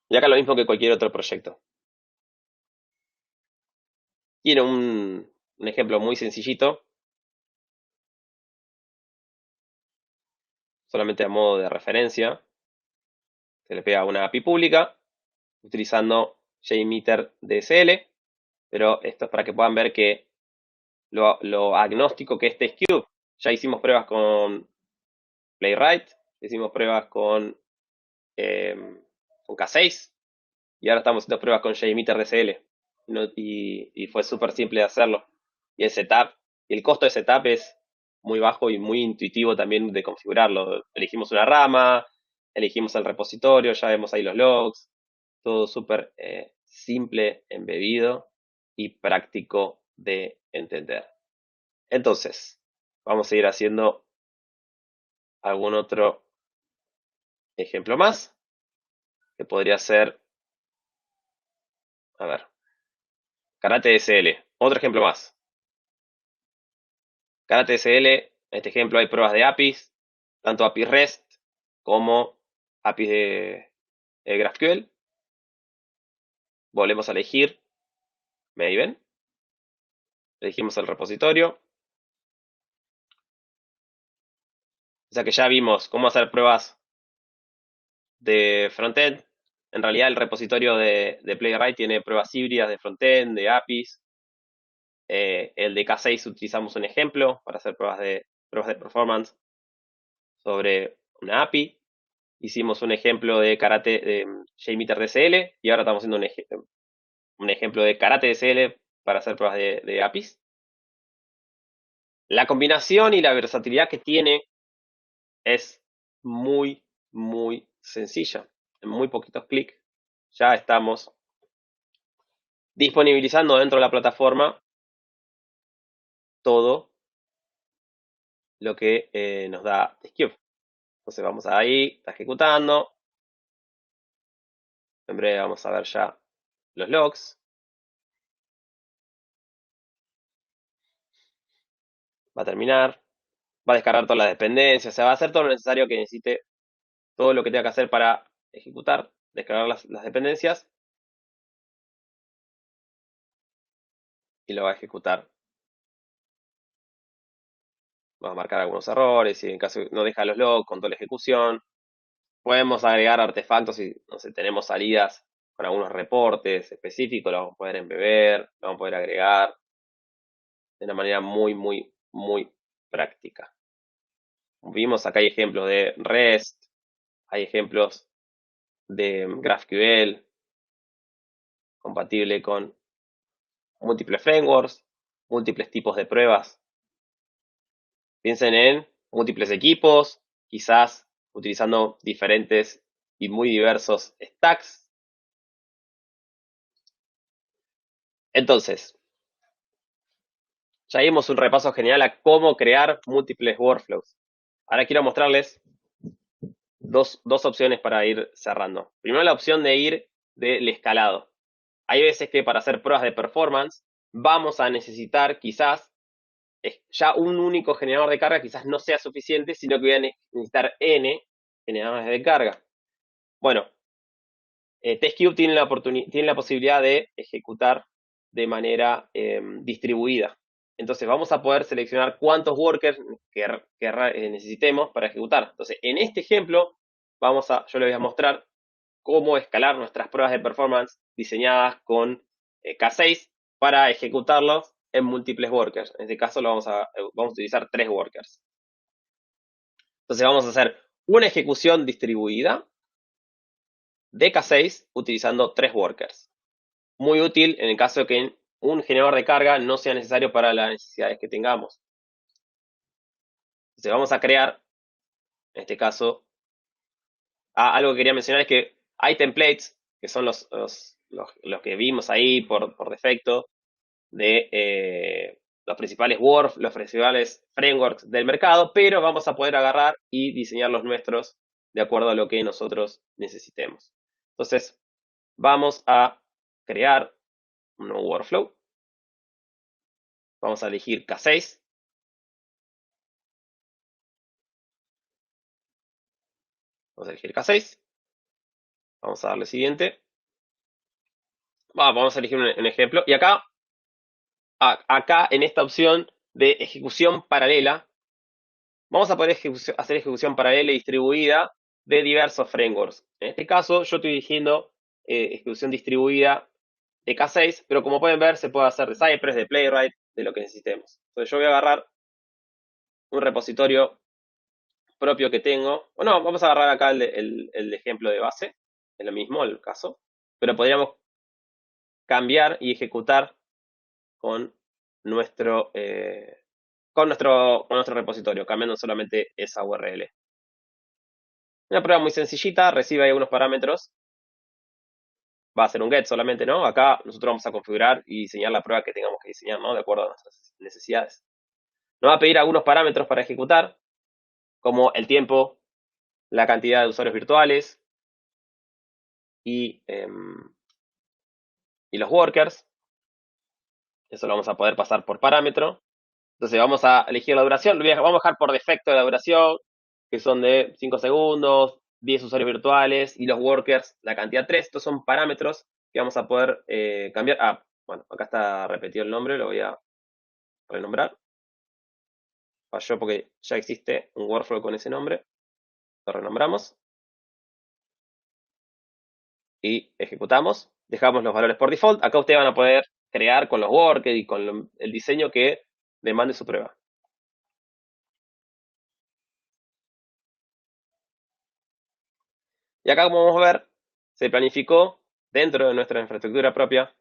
Y acá lo mismo que cualquier otro proyecto. Tiene un ejemplo muy sencillito. Solamente a modo de referencia. Se le pega una API pública utilizando JMeter DSL. Pero esto es para que puedan ver que lo agnóstico que es TestCube. Ya hicimos pruebas con Playwright, hicimos pruebas con K6 y ahora estamos haciendo pruebas con JMeter DSL. Y fue súper simple de hacerlo. Y el setup, y el costo de setup es muy bajo y muy intuitivo también de configurarlo. Elegimos una rama, elegimos el repositorio, ya vemos ahí los logs, todo súper simple, embebido y práctico de entender. Entonces, vamos a ir haciendo algún otro ejemplo más, que podría ser, a ver, Karate DSL, otro ejemplo más. Karate DSL, en este ejemplo hay pruebas de APIs, tanto APIs REST como APIs de GraphQL. Volvemos a elegir Maven. Elegimos el repositorio. O sea que ya vimos cómo hacer pruebas de frontend. En realidad el repositorio de Playwright tiene pruebas híbridas de frontend, de APIs. El de K6 utilizamos un ejemplo para hacer pruebas de performance sobre una API. Hicimos un ejemplo de Karate de JMeter DSL y ahora estamos haciendo un ejemplo de Karate DSL para hacer pruebas de APIs. La combinación y la versatilidad que tiene es muy, muy sencilla. En muy poquitos clics ya estamos disponibilizando dentro de la plataforma todo lo que nos da TestCube. Entonces vamos ahí, está ejecutando. En breve vamos a ver ya los logs. Va a terminar. Va a descargar todas las dependencias. O sea, va a hacer todo lo necesario que necesite. Todo lo que tenga que hacer para ejecutar. Descargar las dependencias. Y lo va a ejecutar. Vamos a marcar algunos errores. Y en caso no deja los logs con toda la ejecución. Podemos agregar artefactos si no sé, tenemos salidas con algunos reportes específicos. Lo vamos a poder embeber. Lo vamos a poder agregar de una manera muy, muy, muy práctica. Vimos acá hay ejemplos de REST, hay ejemplos de GraphQL, compatible con múltiples frameworks, múltiples tipos de pruebas. Piensen en múltiples equipos, quizás utilizando diferentes y muy diversos stacks. Entonces, ya dimos un repaso general a cómo crear múltiples workflows. Ahora quiero mostrarles dos opciones para ir cerrando. Primero la opción de ir del escalado. Hay veces que para hacer pruebas de performance vamos a necesitar quizás ya un único generador de carga quizás no sea suficiente, sino que voy a necesitar N generadores de carga. Bueno, TestCube tiene la posibilidad de ejecutar de manera distribuida. Entonces vamos a poder seleccionar cuántos workers que necesitemos para ejecutar. Entonces, en este ejemplo, yo les voy a mostrar cómo escalar nuestras pruebas de performance diseñadas con K6 para ejecutarlos en múltiples workers. En este caso vamos a utilizar 3 workers. Entonces vamos a hacer una ejecución distribuida de K6 utilizando 3 workers. Muy útil en el caso de que un generador de carga no sea necesario para las necesidades que tengamos. Entonces vamos a crear, en este caso, algo que quería mencionar es que hay templates, que son los que vimos ahí por defecto, de los principales frameworks del mercado, pero vamos a poder agarrar y diseñar los nuestros de acuerdo a lo que nosotros necesitemos. Entonces, vamos a crear un nuevo workflow. Vamos a elegir K6. Vamos a elegir K6. Vamos a darle siguiente. Vamos a elegir un ejemplo. Y acá en esta opción de ejecución paralela, vamos a poder hacer ejecución paralela y distribuida de diversos frameworks. En este caso, yo estoy diciendo ejecución distribuida de K6, pero como pueden ver, se puede hacer de Cypress, de Playwright, de lo que necesitemos. Entonces yo voy a agarrar un repositorio propio que tengo. Bueno, vamos a agarrar acá el ejemplo de base, es lo mismo el caso, pero podríamos cambiar y ejecutar con nuestro repositorio, cambiando solamente esa URL. Una prueba muy sencillita, recibe ahí algunos parámetros. Va a ser un get solamente, ¿no? Acá nosotros vamos a configurar y diseñar la prueba que tengamos que diseñar, ¿no? De acuerdo a nuestras necesidades. Nos va a pedir algunos parámetros para ejecutar, como el tiempo, la cantidad de usuarios virtuales y los workers. Eso lo vamos a poder pasar por parámetro. Entonces vamos a elegir la duración. Vamos a dejar por defecto la duración, que son de 5 segundos, 10 usuarios virtuales, y los workers, la cantidad 3. Estos son parámetros que vamos a poder cambiar. Bueno, acá está repetido el nombre, lo voy a renombrar. Falló porque ya existe un workflow con ese nombre. Lo renombramos. Y ejecutamos. Dejamos los valores por default. Acá ustedes van a poder crear con los workers y con el diseño que demande su prueba. Y acá, como vamos a ver, se planificó dentro de nuestra infraestructura propia,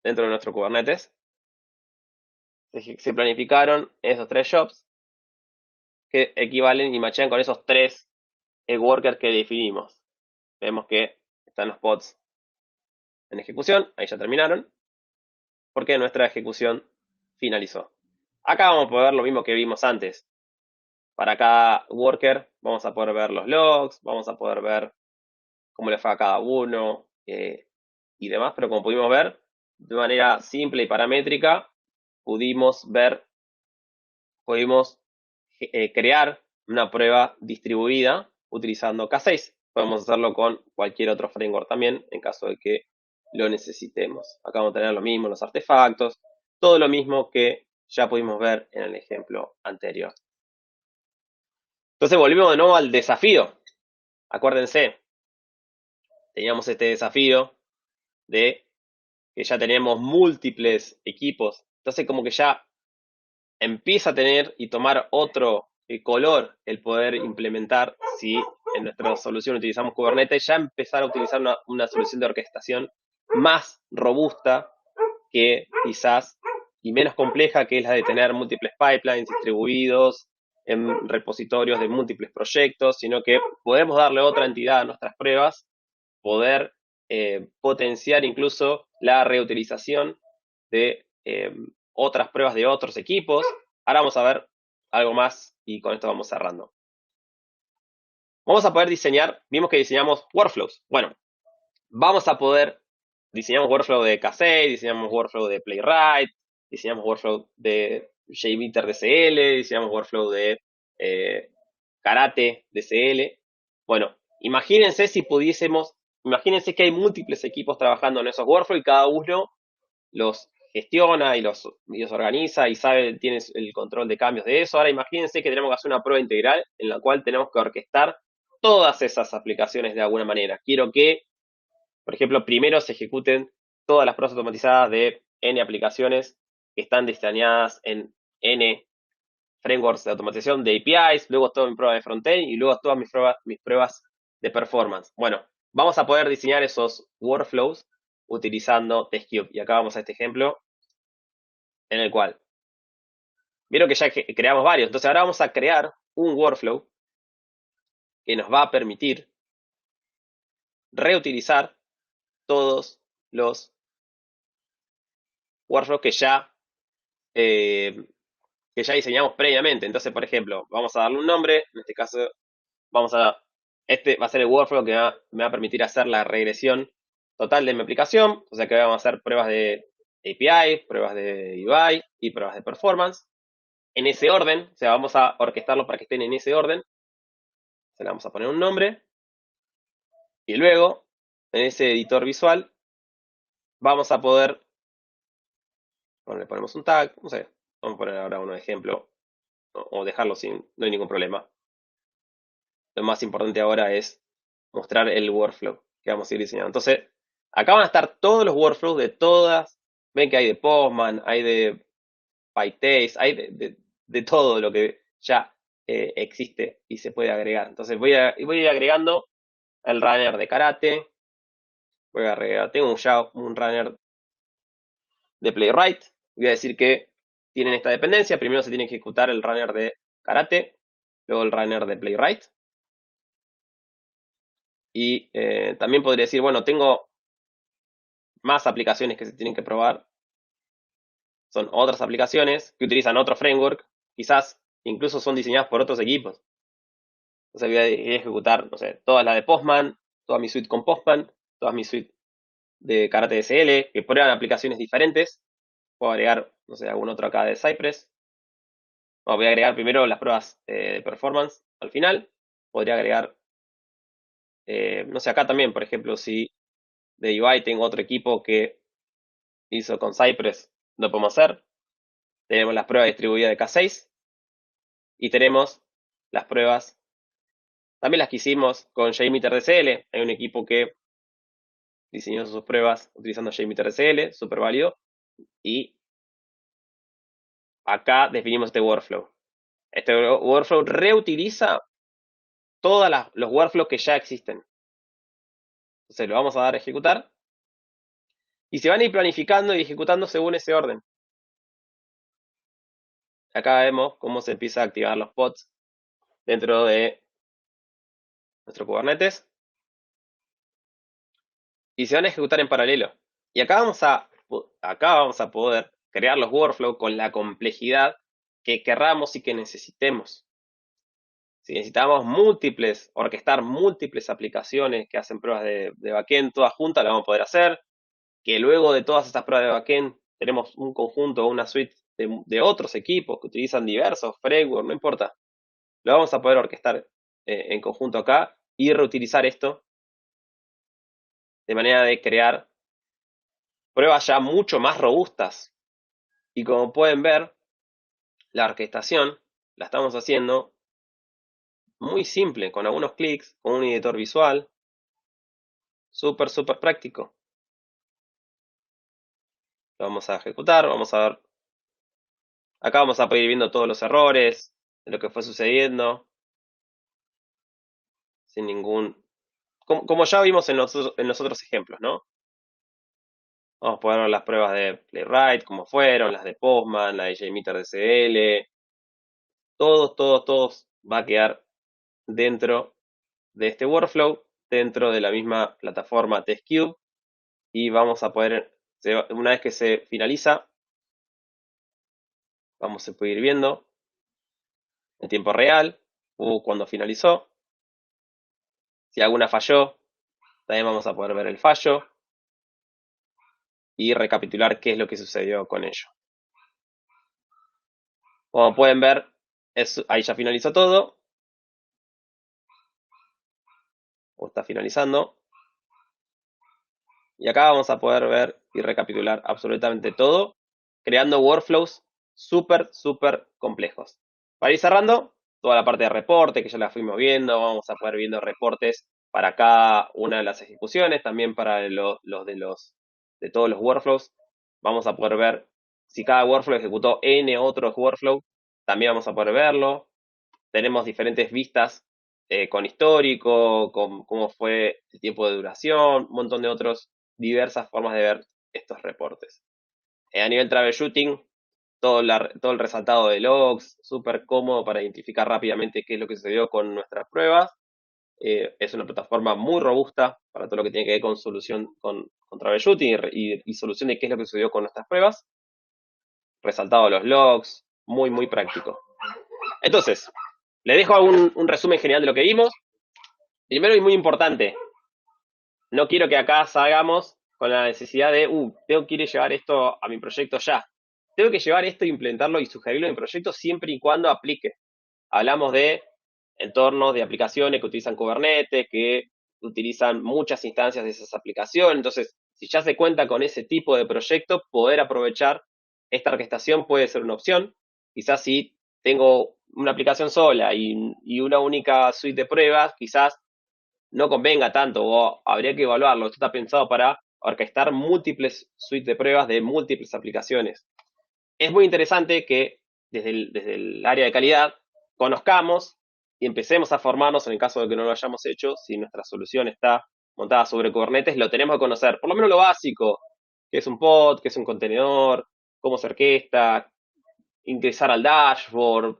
dentro de nuestro Kubernetes, se planificaron esos 3 jobs que equivalen y machan con esos 3 workers que definimos. Vemos que están los pods en ejecución, ahí ya terminaron, porque nuestra ejecución finalizó. Acá vamos a poder ver lo mismo que vimos antes. Para cada worker vamos a poder ver los logs, vamos a poder ver cómo le fue a cada uno y demás, pero como pudimos ver, de manera simple y paramétrica, pudimos crear una prueba distribuida utilizando K6. Podemos hacerlo con cualquier otro framework también, en caso de que lo necesitemos. Acá vamos a tener lo mismo, los artefactos, todo lo mismo que ya pudimos ver en el ejemplo anterior. Entonces volvemos de nuevo al desafío. Acuérdense, teníamos este desafío de que ya tenemos múltiples equipos. Entonces como que ya empieza a tener y tomar otro color el poder implementar, si en nuestra solución utilizamos Kubernetes, ya empezar a utilizar una solución de orquestación más robusta que quizás y menos compleja, que es la de tener múltiples pipelines distribuidos en repositorios de múltiples proyectos, sino que podemos darle otra entidad a nuestras pruebas, poder potenciar incluso la reutilización de otras pruebas de otros equipos. Ahora vamos a ver algo más y con esto vamos cerrando. Vamos a poder diseñar, vimos que diseñamos workflows. Bueno, vamos a poder diseñar un workflow de K6, diseñamos workflow de Playwright, diseñamos workflow de JMeter DCL, diseñamos workflow de Karate DCL. Bueno, imagínense imagínense que hay múltiples equipos trabajando en esos workflows y cada uno los gestiona y los organiza y tiene el control de cambios de eso. Ahora imagínense que tenemos que hacer una prueba integral en la cual tenemos que orquestar todas esas aplicaciones de alguna manera. Quiero que, por ejemplo, primero se ejecuten todas las pruebas automatizadas de N aplicaciones que están diseñadas en N frameworks de automatización de APIs, luego todas mis pruebas de frontend y luego todas mis pruebas de performance. Bueno, vamos a poder diseñar esos workflows utilizando TestCube. Y acá vamos a este ejemplo en el cual, vieron que ya creamos varios, entonces ahora vamos a crear un workflow que nos va a permitir reutilizar todos los workflows que ya diseñamos previamente. Entonces, por ejemplo, vamos a darle un nombre, en este caso este va a ser el workflow que me va a permitir hacer la regresión total de mi aplicación, o sea que vamos a hacer pruebas de API, pruebas de UI y pruebas de performance, en ese orden, o sea, vamos a orquestarlo para que estén en ese orden, se le vamos a poner un nombre, y luego, en ese editor visual, vamos a poder, bueno, le ponemos un tag, no sé, vamos a poner ahora un ejemplo, o dejarlo sin, no hay ningún problema. Lo más importante ahora es mostrar el workflow que vamos a ir diseñando. Entonces, acá van a estar todos los workflows de todas. Ven que hay de Postman, hay de PyTest, hay de todo lo que ya existe y se puede agregar. Entonces, voy a ir agregando el runner de karate. Voy a agregar, tengo ya un runner de Playwright. Voy a decir que tienen esta dependencia. Primero se tiene que ejecutar el runner de karate, luego el runner de Playwright. Y también podría decir, bueno, tengo más aplicaciones que se tienen que probar. Son otras aplicaciones que utilizan otro framework. Quizás incluso son diseñadas por otros equipos. Entonces voy a ejecutar, no sé, todas las de Postman, toda mi suite con Postman, toda mi suite de Karate DSL, que prueban aplicaciones diferentes. Puedo agregar, no sé, algún otro acá de Cypress. No, voy a agregar primero las pruebas de performance al final. Podría agregar, no sé, acá también, por ejemplo, si de UI tengo otro equipo que hizo con Cypress, lo podemos hacer. Tenemos las pruebas distribuidas de K6 y tenemos las pruebas, también las que hicimos con JMeter DSL. Hay un equipo que diseñó sus pruebas utilizando JMeter DSL, súper válido. Y acá definimos este workflow. Este workflow reutiliza todos los workflows que ya existen. Entonces lo vamos a dar a ejecutar. Y se van a ir planificando y ejecutando según ese orden. Acá vemos cómo se empieza a activar los pods dentro de nuestro Kubernetes. Y se van a ejecutar en paralelo. Y acá vamos a poder crear los workflows con la complejidad que querramos y que necesitemos. Si necesitamos orquestar múltiples aplicaciones que hacen pruebas de backend todas juntas, lo vamos a poder hacer. Que luego de todas estas pruebas de backend tenemos un conjunto o una suite de otros equipos que utilizan diversos frameworks, no importa. Lo vamos a poder orquestar en conjunto acá y reutilizar esto de manera de crear pruebas ya mucho más robustas. Y como pueden ver, la orquestación la estamos haciendo muy simple, con algunos clics, con un editor visual, súper práctico. Lo vamos a ejecutar, vamos a ver. Acá vamos a poder ir viendo todos los errores, de lo que fue sucediendo, sin ningún... Como ya vimos en los otros ejemplos, ¿no? Vamos a poder ver las pruebas de Playwright, cómo fueron, las de Postman, la de JMeter DSL. Todos va a quedar dentro de este workflow, dentro de la misma plataforma TestCube. Y vamos a poder, una vez que se finaliza, vamos a poder ir viendo en tiempo real cuando finalizó. Si alguna falló, también vamos a poder ver el fallo y recapitular qué es lo que sucedió con ello. Como pueden ver, ahí ya finalizó todo. O está finalizando. Y acá vamos a poder ver y recapitular absolutamente todo, creando workflows súper complejos. Para ir cerrando, toda la parte de reporte, que ya la fuimos viendo, vamos a poder viendo reportes para cada una de las ejecuciones, también para de todos los workflows. Vamos a poder ver si cada workflow ejecutó N otros workflow, también vamos a poder verlo. Tenemos diferentes vistas con histórico, con cómo fue el tiempo de duración, un montón de otras diversas formas de ver estos reportes. A nivel troubleshooting, todo el resaltado de logs, súper cómodo para identificar rápidamente qué es lo que sucedió con nuestras pruebas. Es una plataforma muy robusta para todo lo que tiene que ver con solución, con troubleshooting y solución de qué es lo que sucedió con nuestras pruebas. Resaltado de los logs, muy, muy práctico. Entonces, le dejo un resumen general de lo que vimos. Primero y muy importante, no quiero que acá salgamos con la necesidad de, tengo que ir a llevar esto a mi proyecto ya. Tengo que llevar esto, implementarlo y sugerirlo en mi proyecto siempre y cuando aplique. Hablamos de entornos de aplicaciones que utilizan Kubernetes, que utilizan muchas instancias de esas aplicaciones. Entonces, si ya se cuenta con ese tipo de proyecto, poder aprovechar esta orquestación puede ser una opción. Quizás si tengo una aplicación sola y una única suite de pruebas, quizás no convenga tanto o habría que evaluarlo. Esto está pensado para orquestar múltiples suites de pruebas de múltiples aplicaciones. Es muy interesante que desde el área de calidad conozcamos y empecemos a formarnos en el caso de que no lo hayamos hecho. Si nuestra solución está montada sobre Kubernetes, lo tenemos que conocer, por lo menos lo básico, qué es un pod, qué es un contenedor, cómo se orquesta, ingresar al dashboard,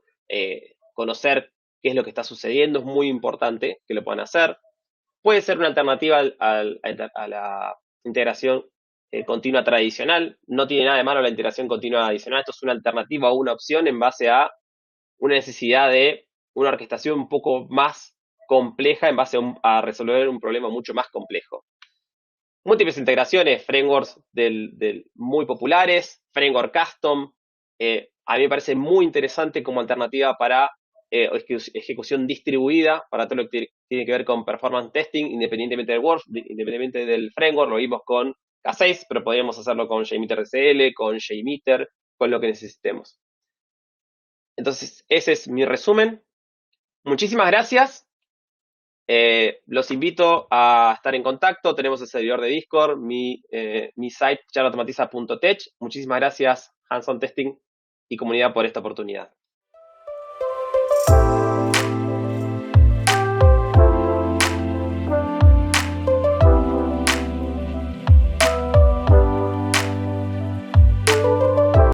conocer qué es lo que está sucediendo, es muy importante que lo puedan hacer. Puede ser una alternativa a la integración continua tradicional. No tiene nada de malo la integración continua adicional. Esto es una alternativa o una opción en base a una necesidad de una orquestación un poco más compleja en base a resolver un problema mucho más complejo. Múltiples integraciones, frameworks muy populares, framework custom. A mí me parece muy interesante como alternativa para ejecución distribuida, para todo lo que tiene que ver con performance testing, independientemente del framework. Lo vimos con K6, pero podríamos hacerlo con JMeter SL, con JMeter, con lo que necesitemos. Entonces, ese es mi resumen. Muchísimas gracias. Los invito a estar en contacto. Tenemos el servidor de Discord, mi site charlautomatiza.tech. Muchísimas gracias, Hands-on Testing y comunidad, por esta oportunidad.